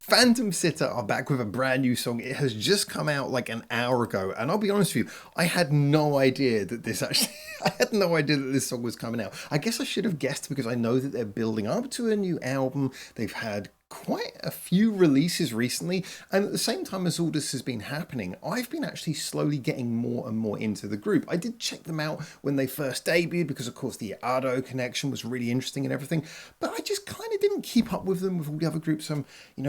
Phantom Sitter are back with a brand new song. It has just come out like an hour ago, and I'll be honest with you, I had no idea that this actually, I had no idea that this song was coming out. I guess I should have guessed because I know that they're building up to a new album. They've had quite a few releases recently, and at the same time as all this has been happening, I've been actually slowly getting more and more into the group. I did check them out when they first debuted because of course the Ado connection was really interesting and everything, but I just kind of didn't keep up with them with all the other groups I'm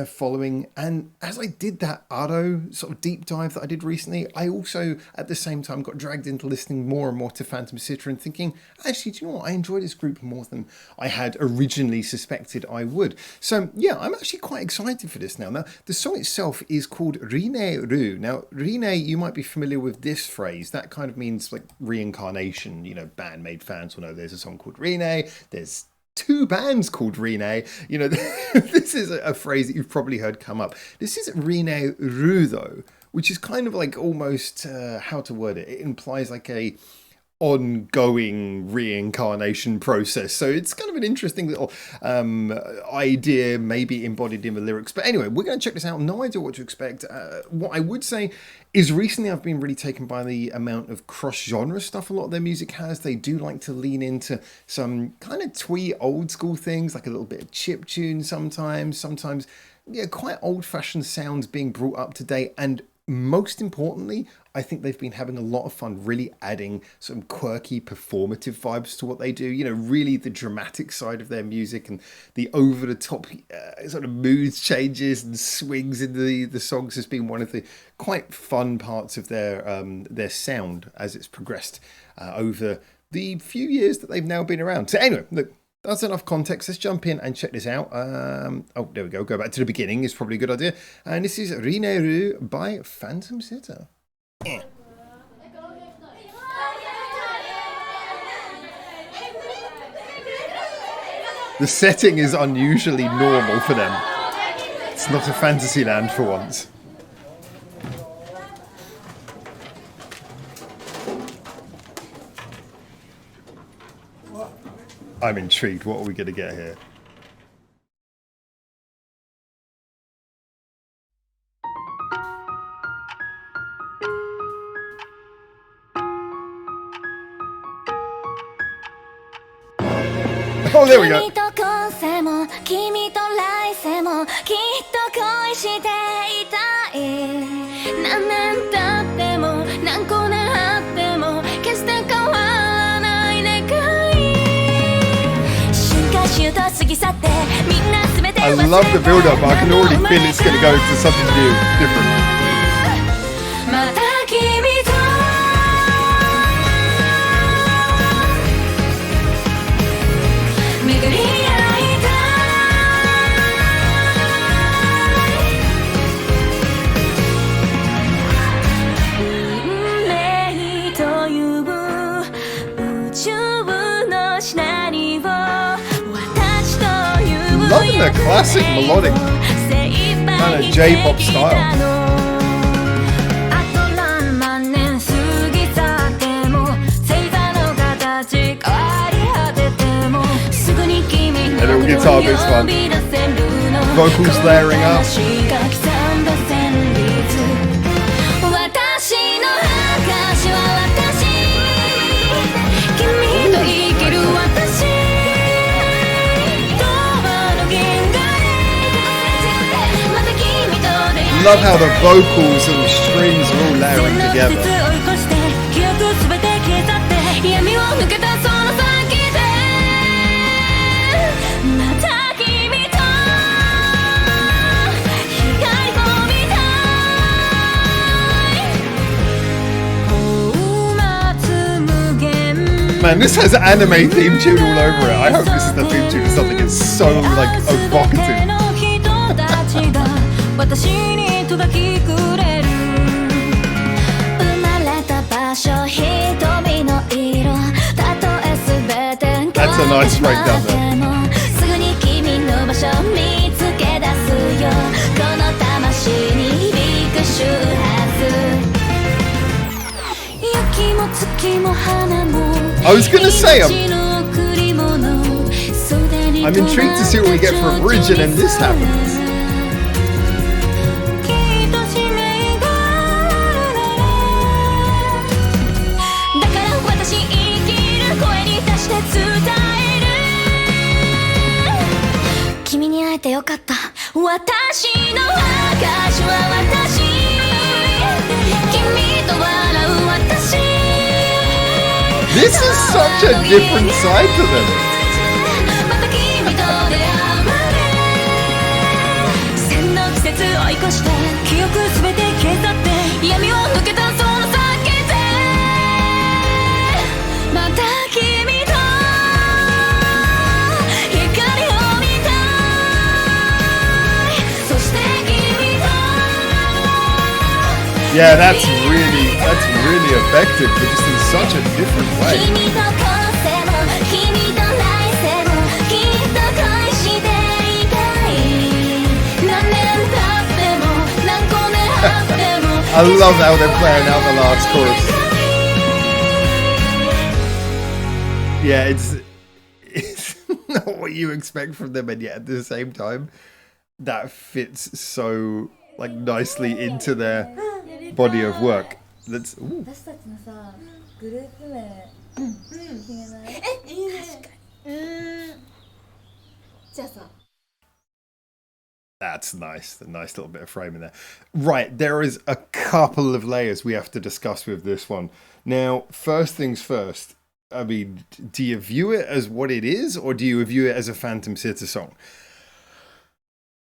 following. And as I did that Ado sort of deep dive that I did recently, I also at the same time got dragged into listening more and more to Phantom Sitter and thinking, actually, do you know what, I enjoy this group more than I had originally suspected I would. So yeah, I'm actually quite excited for this now. Now, the song itself is called Rine Ru. Now, Rine, you might be familiar with this phrase. That kind of means like reincarnation. Bandmade fans will know there's a song called Rine. There's 2 bands called Rine. This is a phrase that you've probably heard come up. This is Rine Ru, though, which is kind of like almost, how to word it? It implies like a ongoing reincarnation process, so it's kind of an interesting little idea, maybe embodied in the lyrics. But anyway, we're going to check this out. No idea what to expect. What I would say is recently I've been really taken by the amount of cross-genre stuff a lot of their music has. They do like to lean into some kind of twee old school things, like a little bit of chiptune sometimes quite old-fashioned sounds being brought up to date, and most importantly, I think they've been having a lot of fun really adding some quirky performative vibes to what they do. Really the dramatic side of their music and the over-the-top sort of mood changes and swings in the songs has been one of the quite fun parts of their sound as it's progressed over the few years that they've now been around. So anyway, look, that's enough context. Let's jump in and check this out. There we go. Go back to the beginning is probably a good idea. And this is Rine Ru by Phantom Sitter. The setting is unusually normal for them. It's not a fantasy land for once. I'm intrigued. What are we going to get here? Oh, there we go. I love the build-up. I can already feel it's going to go to something new, different. Loving the classic melodic kind of J-pop style. A little guitar bit's fun. Vocals layering up. Love how the vocals and the strings are all layering together. Man, this has anime theme tune all over it. I hope this is the theme tune of something that's so like evocative. That's a nice breakdown there. I was gonna say I'm intrigued to see what we get for a bridge and then this happens. 私の証は私君と笑う私 This is such a different side to them. また君と出会うまで千の季節追い越して記憶すべて消え去って闇を抜けたその先でまた君と光を見たいそして君と Yeah, that's really effective, but just in such a different way. 君と今世も君と来世もきっと恋していたい何年経っても何個目あっても I love how they're playing out the last chorus. Yeah, it's not what you expect from them, and yet at the same time, that fits so like nicely into their body of work. That's ooh. 私たちのさグループ名決めない？いいね。じゃあさ That's nice. A nice little bit of framing there. Right, there is a couple of layers we have to discuss with this one. Now, first things first. I mean, do you view it as what it is, or do you view it as a Phantom Sitter song?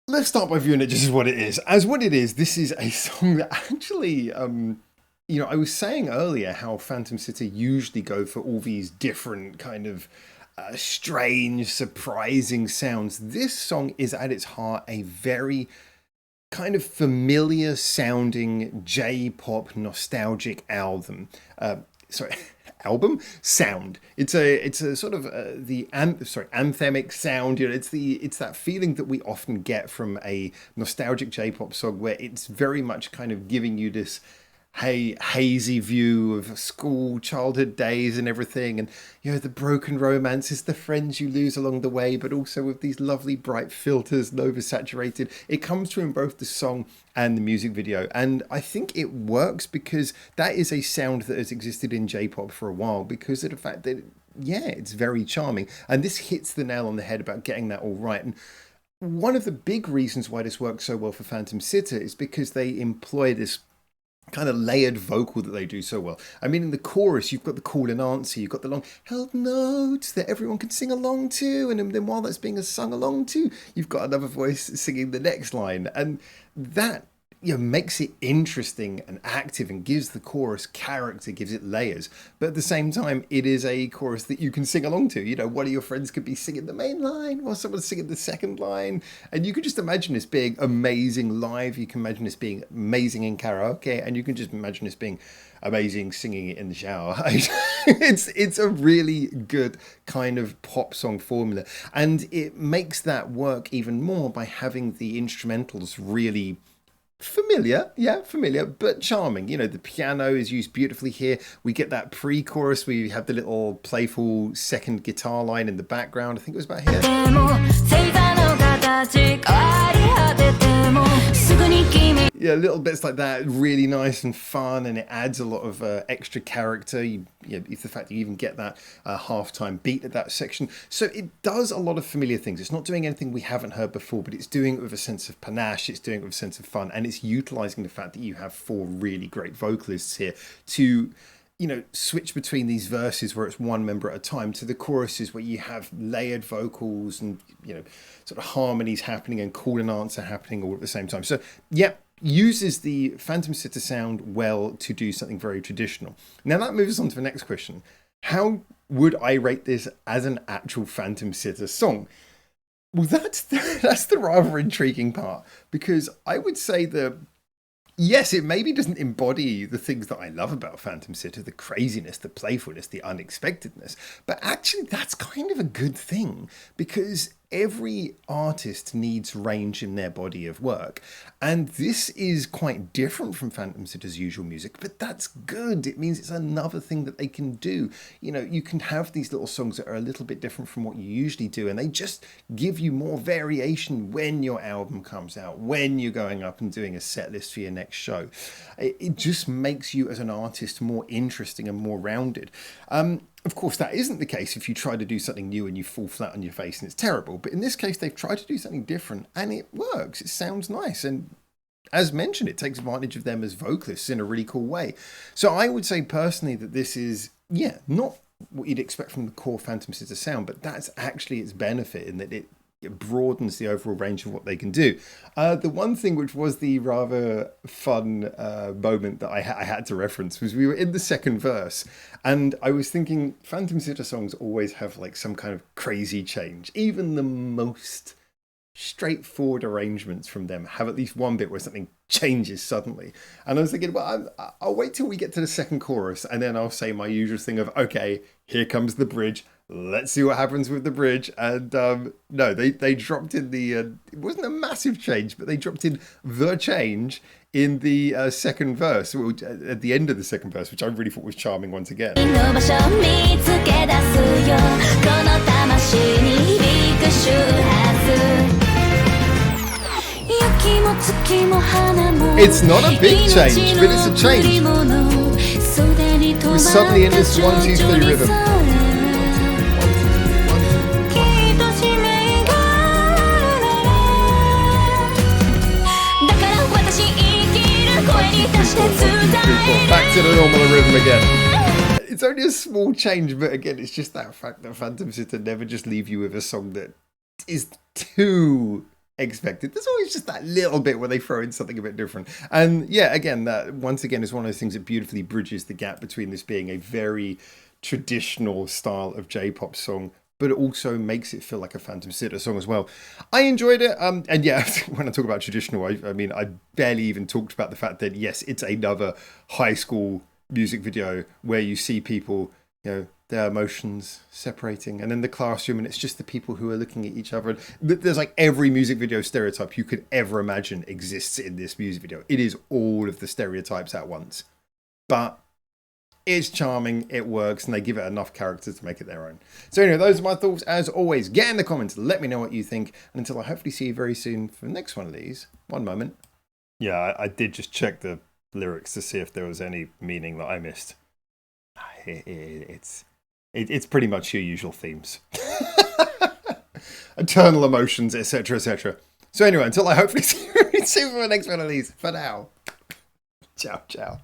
Let's start by viewing it just as what it is. As what it is, this is a song that actually, I was saying earlier how Phantom Sitter usually go for all these different kind of strange, surprising sounds. This song is at its heart a very kind of familiar sounding J-pop nostalgic album. Album sound. It's a sort of anthemic sound. You know, it's that feeling that we often get from a nostalgic J-pop song, where it's very much kind of giving you this hazy view of school, childhood days, and everything, and the broken romances, the friends you lose along the way, but also with these lovely bright filters and oversaturated. It comes through in both the song and the music video, and I think it works because that is a sound that has existed in J-pop for a while, because of the fact that it's very charming, and this hits the nail on the head about getting that all right. And one of the big reasons why this works so well for Phantom Sitter is because they employ this kind of layered vocal that they do so well. I mean, in the chorus, you've got the call and answer, you've got the long held notes that everyone can sing along to, and then while that's being sung along to, you've got another voice singing the next line, and that makes it interesting and active and gives the chorus character, gives it layers. But at the same time, it is a chorus that you can sing along to. One of your friends could be singing the main line while someone's singing the second line. And you can just imagine this being amazing live. You can imagine this being amazing in karaoke. And you can just imagine this being amazing singing it in the shower. It's a really good kind of pop song formula. And it makes that work even more by having the instrumentals really familiar, but charming. The piano is used beautifully here. We get that pre-chorus where you have the little playful second guitar line in the background. I think it was about here. Yeah, little bits like that, really nice and fun, and it adds a lot of extra character. It's the fact that you even get that halftime beat at that section. So it does a lot of familiar things. It's not doing anything we haven't heard before, but it's doing it with a sense of panache. It's doing it with a sense of fun, and it's utilizing the fact that you have four really great vocalists here to switch between these verses where it's one member at a time to the choruses where you have layered vocals and sort of harmonies happening and call and answer happening all at the same time. So uses the Phantom Sitter sound well to do something very traditional. Now that moves us on to the next question. How would I rate this as an actual Phantom Sitter song? Well, that's the rather intriguing part, because I would say that yes, it maybe doesn't embody the things that I love about Phantom Sitter, the craziness, the playfulness, the unexpectedness, but actually that's kind of a good thing, because every artist needs range in their body of work, and this is quite different from Phantom Sitter's usual music, but that's good. It means it's another thing that they can do. You can have these little songs that are a little bit different from what you usually do, and they just give you more variation when your album comes out, when you're going up and doing a set list for your next show. It just makes you as an artist more interesting and more rounded. Of course, that isn't the case if you try to do something new and you fall flat on your face and it's terrible. But in this case, they've tried to do something different and it works. It sounds nice. And as mentioned, it takes advantage of them as vocalists in a really cool way. So I would say personally that this is, yeah, not what you'd expect from the core Phantom Sister sound, but that's actually its benefit in that it broadens the overall range of what they can do. The one thing which was the rather fun moment that I had to reference was we were in the second verse and I was thinking Phantom Sister songs always have like some kind of crazy change. Even the most straightforward arrangements from them have at least one bit where something changes suddenly. And I was thinking, well, I'll wait till we get to the second chorus and then I'll say my usual thing of, okay, here comes the bridge. Let's see what happens with the bridge. And no, they dropped in the, it wasn't a massive change, but they dropped in the change in the second verse, at the end of the second verse, which I really thought was charming once again. の場所見つけ出すよこの魂に響く周波数 It's not a big change, but it's a change. We're suddenly in this 1, 2, 3 rhythm. Back to the normal rhythm again. It's only a small change, but again, it's just that fact that Phantom Sister never just leave you with a song that is too expected. There's always just that little bit where they throw in something a bit different. And yeah, again, that once again is one of those things that beautifully bridges the gap between this being a very traditional style of J-pop song, but it also makes it feel like a Phantom Sister song as well. I enjoyed it. And yeah, when I talk about traditional, I mean, I barely even talked about the fact that, yes, it's another high school music video where you see people, you know, their emotions separating, and then the classroom, and it's just the people who are looking at each other. And there's like every music video stereotype you could ever imagine exists in this music video. It is all of the stereotypes at once. But it's charming, it works, and they give it enough character to make it their own. So anyway, those are my thoughts. As always, get in the comments, let me know what you think, and until I hopefully see you very soon for the next one of these. One moment. Yeah, I did just check the lyrics to see if there was any meaning that I missed. It's pretty much your usual themes. Eternal emotions, etc, etc. So anyway, until I hopefully see you very soon for the next one of these. For now, ciao, ciao.